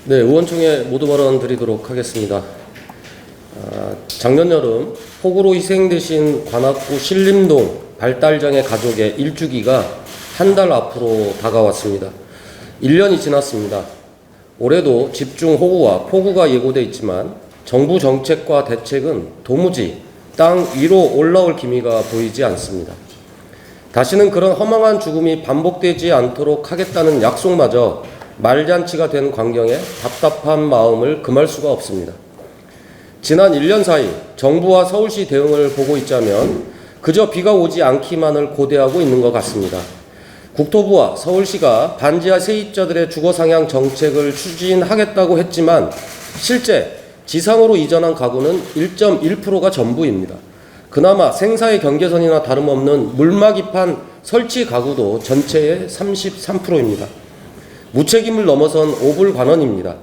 네, 의원총회 모두 발언 드리도록 하겠습니다. 작년 여름 폭우로 희생되신 관악구 신림동 발달장애 가족의 일주기가 한 달 앞으로 다가왔습니다. 1년이 지났습니다. 올해도 집중호우와 폭우가 예고돼 있지만 정부 정책과 대책은 도무지 땅 위로 올라올 기미가 보이지 않습니다. 다시는 그런 허망한 죽음이 반복되지 않도록 하겠다는 약속마저 말잔치가 된 광경에 답답한 마음을 금할 수가 없습니다. 지난 1년 사이 정부와 서울시 대응을 보고 있자면 그저 비가 오지 않기만을 고대하고 있는 것 같습니다. 국토부와 서울시가 반지하 세입자들의 주거 상향 정책을 추진하겠다고 했지만 실제 지상으로 이전한 가구는 1.1%가 전부입니다. 그나마 생사의 경계선이나 다름없는 물막이판 설치 가구도 전체의 33%입니다. 무책임을 넘어선 오불관원입니다.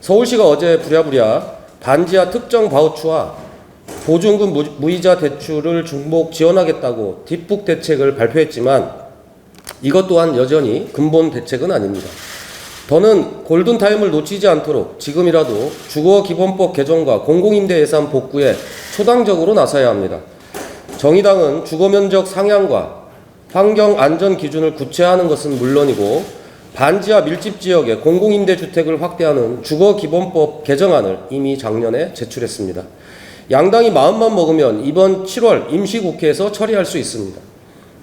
서울시가 어제 부랴부랴 반지하 특정 바우처와 보증금 무이자 대출을 중복 지원하겠다고 뒷북 대책을 발표했지만 이것 또한 여전히 근본 대책은 아닙니다. 더는 골든타임을 놓치지 않도록 지금이라도 주거기본법 개정과 공공임대 예산 복구에 초당적으로 나서야 합니다. 정의당은 주거면적 상향과 환경안전 기준을 구체화하는 것은 물론이고 반지하 밀집지역의 공공임대주택을 확대하는 주거기본법 개정안을 이미 작년에 제출했습니다. 양당이 마음만 먹으면 이번 7월 임시국회에서 처리할 수 있습니다.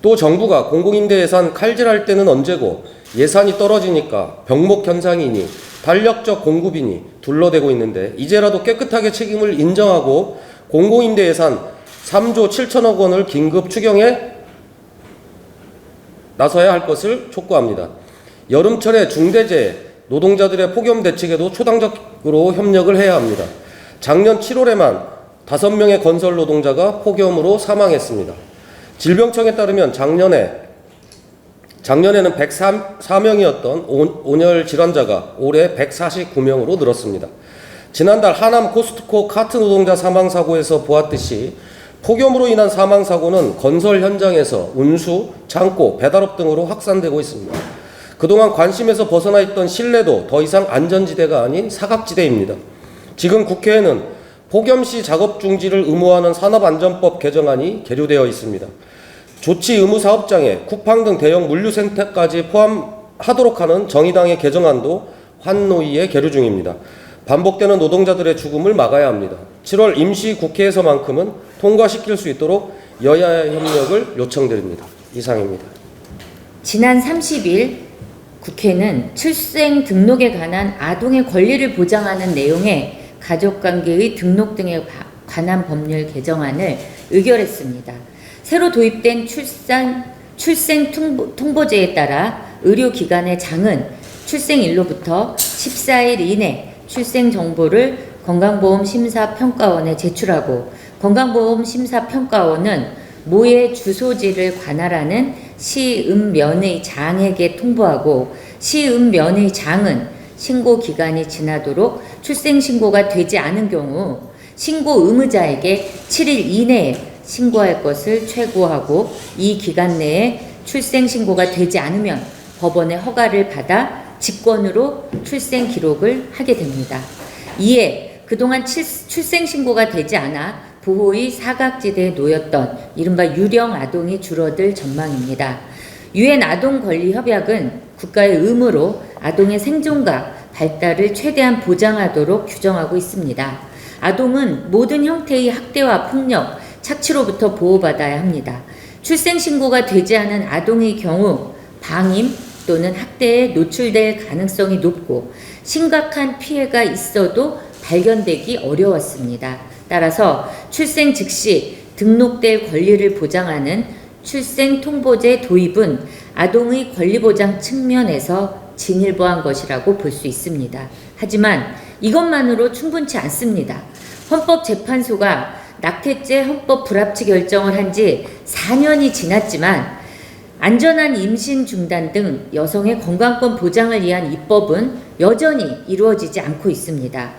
또 정부가 공공임대 예산 칼질할 때는 언제고 예산이 떨어지니까 병목 현상이니 탄력적 공급이니 둘러대고 있는데 이제라도 깨끗하게 책임을 인정하고 공공임대 예산 3조 7천억 원을 긴급 추경에 나서야 할 것을 촉구합니다. 여름철에 중대재해, 노동자들의 폭염 대책에도 초당적으로 협력을 해야 합니다. 작년 7월에만 5명의 건설 노동자가 폭염으로 사망했습니다. 질병청에 따르면 작년에는 104명이었던 온열 질환자가 올해 149명으로 늘었습니다. 지난달 하남 코스트코 카트 노동자 사망사고에서 보았듯이 폭염으로 인한 사망사고는 건설 현장에서 운수, 창고, 배달업 등으로 확산되고 있습니다. 그동안 관심에서 벗어나 있던 실내도 더 이상 안전지대가 아닌 사각지대입니다. 지금 국회에는 폭염시 작업 중지를 의무화하는 산업안전법 개정안이 계류되어 있습니다. 조치 의무 사업장에 쿠팡 등 대형 물류센터까지 포함하도록 하는 정의당의 개정안도 환노위에 계류 중입니다. 반복되는 노동자들의 죽음을 막아야 합니다. 7월 임시국회에서만큼은 통과시킬 수 있도록 여야의 협력을 요청드립니다. 이상입니다. 지난 30일 국회는 출생 등록에 관한 아동의 권리를 보장하는 내용의 가족관계의 등록 등에 관한 법률 개정안을 의결했습니다. 새로 도입된 출생 통보제에 따라 의료기관의 장은 출생일로부터 14일 이내 출생 정보를 건강보험심사평가원에 제출하고 건강보험심사평가원은 모의 주소지를 관할하는 시음면의 장에게 통보하고 시음면의 장은 신고 기간이 지나도록 출생신고가 되지 않은 경우 신고 의무자에게 7일 이내에 신고할 것을 최고하고 이 기간 내에 출생신고가 되지 않으면 법원의 허가를 받아 직권으로 출생기록을 하게 됩니다. 이에 그동안 출생신고가 되지 않아 보호의 사각지대에 놓였던 이른바 유령 아동이 줄어들 전망입니다. 유엔 아동권리협약은 국가의 의무로 아동의 생존과 발달을 최대한 보장하도록 규정하고 있습니다. 아동은 모든 형태의 학대와 폭력, 착취로부터 보호받아야 합니다. 출생신고가 되지 않은 아동의 경우 방임 또는 학대에 노출될 가능성이 높고 심각한 피해가 있어도 발견되기 어려웠습니다. 따라서 출생 즉시 등록될 권리를 보장하는 출생통보제 도입은 아동의 권리보장 측면에서 진일보한 것이라고 볼 수 있습니다. 하지만 이것만으로 충분치 않습니다. 헌법재판소가 낙태죄 헌법 불합치 결정을 한 지 4년이 지났지만 안전한 임신 중단 등 여성의 건강권 보장을 위한 입법은 여전히 이루어지지 않고 있습니다.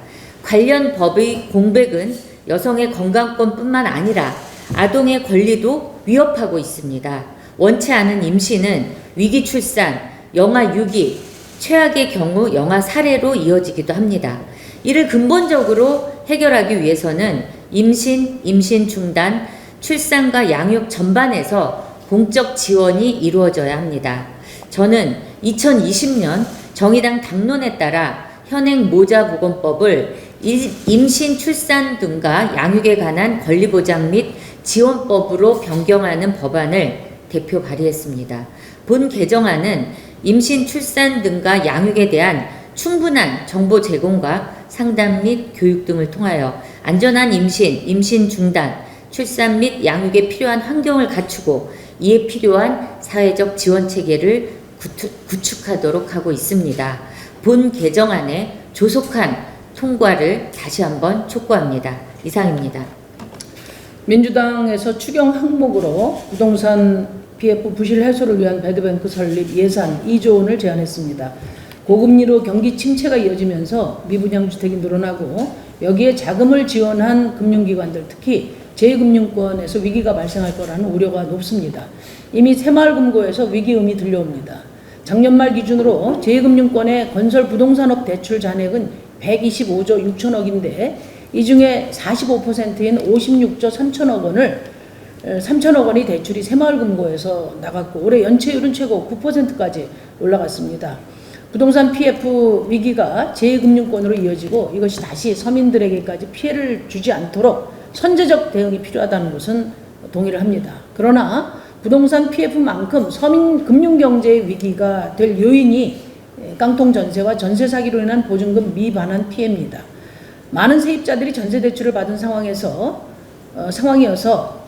관련 법의 공백은 여성의 건강권뿐만 아니라 아동의 권리도 위협하고 있습니다. 원치 않은 임신은 위기 출산, 영아 유기, 최악의 경우 영아 살해로 이어지기도 합니다. 이를 근본적으로 해결하기 위해서는 임신 중단, 출산과 양육 전반에서 공적 지원이 이루어져야 합니다. 저는 2020년 정의당 당론에 따라 현행 모자보건법을 임신, 출산 등과 양육에 관한 권리보장 및 지원법으로 변경하는 법안을 대표 발의했습니다. 본 개정안은 임신, 출산 등과 양육에 대한 충분한 정보 제공과 상담 및 교육 등을 통하여 안전한 임신 중단, 출산 및 양육에 필요한 환경을 갖추고 이에 필요한 사회적 지원 체계를 구축하도록 하고 있습니다. 본 개정안의 조속한 통과를 다시 한번 촉구합니다. 이상입니다. 민주당에서 추경 항목으로 부동산 PF 부실 해소를 위한 배드뱅크 설립 예산 2조 원을 제안했습니다. 고금리로 경기 침체가 이어지면서 미분양 주택이 늘어나고 여기에 자금을 지원한 금융기관들, 특히 제2금융권에서 위기가 발생할 거라는 우려가 높습니다. 이미 새마을금고에서 위기음이 들려옵니다. 작년 말 기준으로 제2금융권의 건설 부동산업 대출 잔액은 125조 6천억인데 이 중에 45%인 56조 3천억 원이 대출이 새마을금고에서 나갔고 올해 연체율은 최고 9%까지 올라갔습니다. 부동산 PF 위기가 제2금융권으로 이어지고 이것이 다시 서민들에게까지 피해를 주지 않도록 선제적 대응이 필요하다는 것은 동의를 합니다. 그러나 부동산 PF만큼 서민 금융경제의 위기가 될 요인이 깡통 전세와 전세 사기로 인한 보증금 미반환 피해입니다. 많은 세입자들이 전세 대출을 받은 상황이어서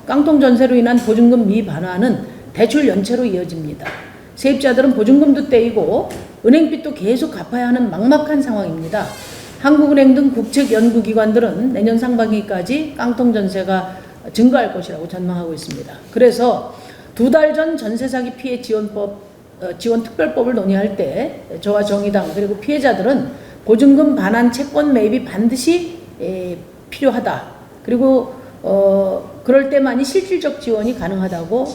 깡통 전세로 인한 보증금 미반환은 대출 연체로 이어집니다. 세입자들은 보증금도 떼이고 은행빚도 계속 갚아야 하는 막막한 상황입니다. 한국은행 등 국책 연구기관들은 내년 상반기까지 깡통 전세가 증가할 것이라고 전망하고 있습니다. 그래서 2달 전 전세 사기 피해 지원 특별법을 논의할 때 저와 정의당 그리고 피해자들은 보증금 반환 채권 매입이 반드시 필요하다. 그리고 그럴 때만이 실질적 지원이 가능하다고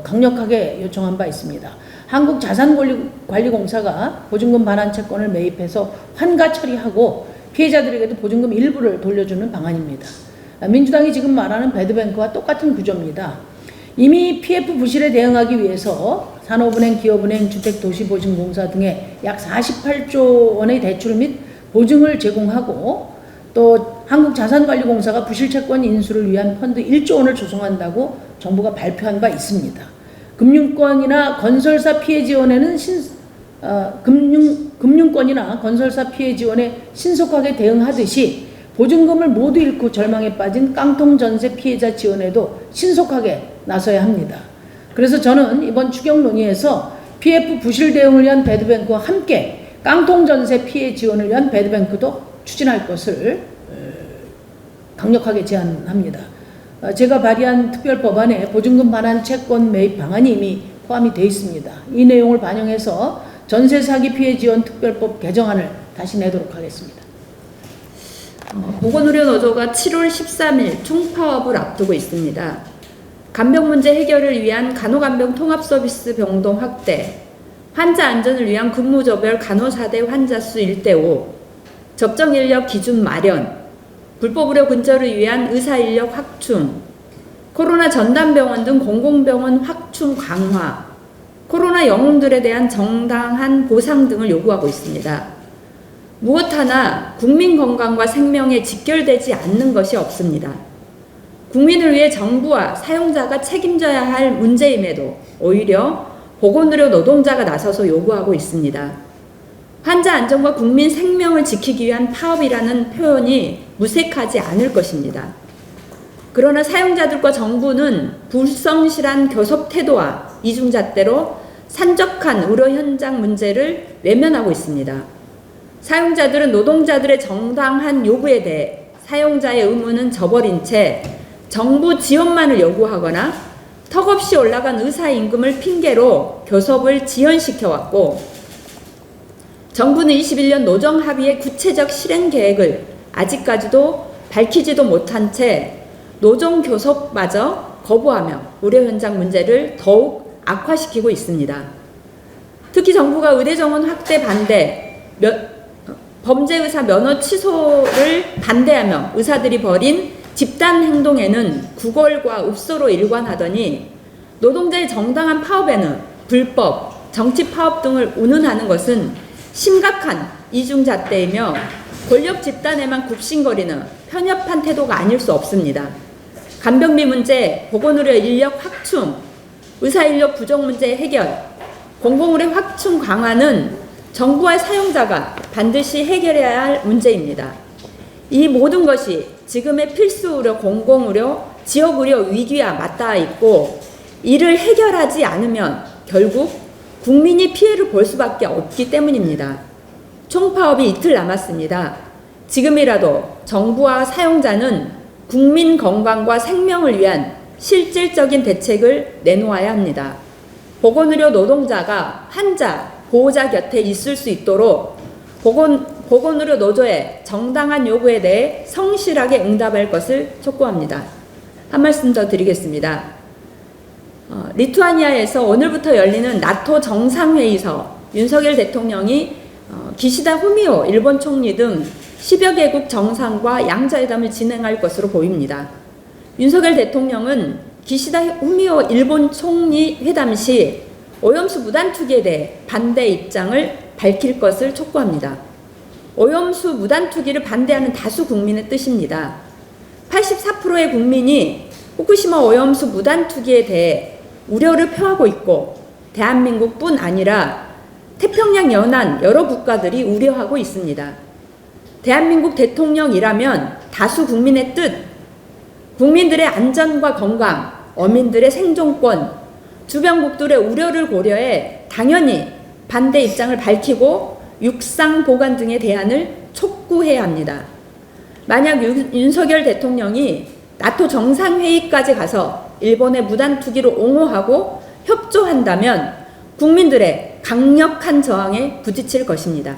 강력하게 요청한 바 있습니다. 한국자산관리공사가 보증금 반환 채권을 매입해서 환가 처리하고 피해자들에게도 보증금 일부를 돌려주는 방안입니다. 민주당이 지금 말하는 배드뱅크와 똑같은 구조입니다. 이미 PF 부실에 대응하기 위해서 산업은행, 기업은행, 주택도시보증공사 등의 약 48조 원의 대출 및 보증을 제공하고 또 한국자산관리공사가 부실채권 인수를 위한 펀드 1조 원을 조성한다고 정부가 발표한 바 있습니다. 금융권이나 건설사 피해 지원에는 금융권이나 건설사 피해 지원에 신속하게 대응하듯이 보증금을 모두 잃고 절망에 빠진 깡통 전세 피해자 지원에도 신속하게 나서야 합니다. 그래서 저는 이번 추경 논의에서 PF 부실 대응을 위한 배드뱅크와 함께 깡통 전세 피해 지원을 위한 배드뱅크도 추진할 것을 강력하게 제안합니다. 제가 발의한 특별법안에 보증금 반환 채권 매입 방안이 이미 포함이 되어 있습니다. 이 내용을 반영해서 전세 사기 피해 지원 특별법 개정안을 다시 내도록 하겠습니다. 보건의료노조가 7월 13일 총파업을 앞두고 있습니다. 간병 문제 해결을 위한 간호간병 통합서비스 병동 확대, 환자 안전을 위한 근무조별 간호사대 환자 수 1대5, 접종인력 기준 마련, 불법 의료 근절을 위한 의사인력 확충, 코로나 전담병원 등 공공병원 확충 강화, 코로나 영웅들에 대한 정당한 보상 등을 요구하고 있습니다. 무엇 하나 국민 건강과 생명에 직결되지 않는 것이 없습니다. 국민을 위해 정부와 사용자가 책임져야 할 문제임에도 오히려 보건의료 노동자가 나서서 요구하고 있습니다. 환자 안전과 국민 생명을 지키기 위한 파업이라는 표현이 무색하지 않을 것입니다. 그러나 사용자들과 정부는 불성실한 교섭 태도와 이중잣대로 산적한 의료 현장 문제를 외면하고 있습니다. 사용자들은 노동자들의 정당한 요구에 대해 사용자의 의무는 저버린 채 정부 지원만을 요구하거나 턱없이 올라간 의사 임금을 핑계로 교섭을 지연시켜왔고, 정부는 21년 노정합의의 구체적 실행 계획을 아직까지도 밝히지도 못한 채 노정교섭마저 거부하며 의료 현장 문제를 더욱 악화시키고 있습니다. 특히 정부가 의대 정원 확대 반대, 범죄 의사 면허 취소를 반대하며 의사들이 벌인 집단 행동에는 구걸과 읍소로 일관하더니 노동자의 정당한 파업에는 불법, 정치 파업 등을 운운하는 것은 심각한 이중잣대이며 권력 집단에만 굽신거리는 편협한 태도가 아닐 수 없습니다. 간병비 문제, 보건의료 인력 확충, 의사인력 부족 문제 해결, 공공의료 확충 강화는 정부와 사용자가 반드시 해결해야 할 문제입니다. 이 모든 것이 지금의 필수의료, 공공의료, 지역의료 위기와 맞닿아 있고 이를 해결하지 않으면 결국 국민이 피해를 볼 수밖에 없기 때문입니다. 총파업이 이틀 남았습니다. 지금이라도 정부와 사용자는 국민 건강과 생명을 위한 실질적인 대책을 내놓아야 합니다. 보건의료 노동자가 환자, 보호자 곁에 있을 수 있도록 보건의료 노조의 정당한 요구에 대해 성실하게 응답할 것을 촉구합니다. 한 말씀 더 드리겠습니다. 리투아니아에서 오늘부터 열리는 나토 정상회의에서 윤석열 대통령이 기시다 후미오 일본 총리 등 10여 개국 정상과 양자회담을 진행할 것으로 보입니다. 윤석열 대통령은 기시다 후미오 일본 총리 회담 시 오염수 무단 투기에 대해 반대 입장을 밝힐 것을 촉구합니다. 오염수 무단 투기를 반대하는 다수 국민의 뜻입니다. 84%의 국민이 후쿠시마 오염수 무단 투기에 대해 우려를 표하고 있고 대한민국뿐 아니라 태평양 연안 여러 국가들이 우려하고 있습니다. 대한민국 대통령이라면 다수 국민의 뜻, 국민들의 안전과 건강, 어민들의 생존권, 주변국들의 우려를 고려해 당연히 반대 입장을 밝히고 육상 보관 등의 대안을 촉구해야 합니다. 만약 윤석열 대통령이 나토 정상회의까지 가서 일본의 무단 투기를 옹호하고 협조한다면 국민들의 강력한 저항에 부딪힐 것입니다.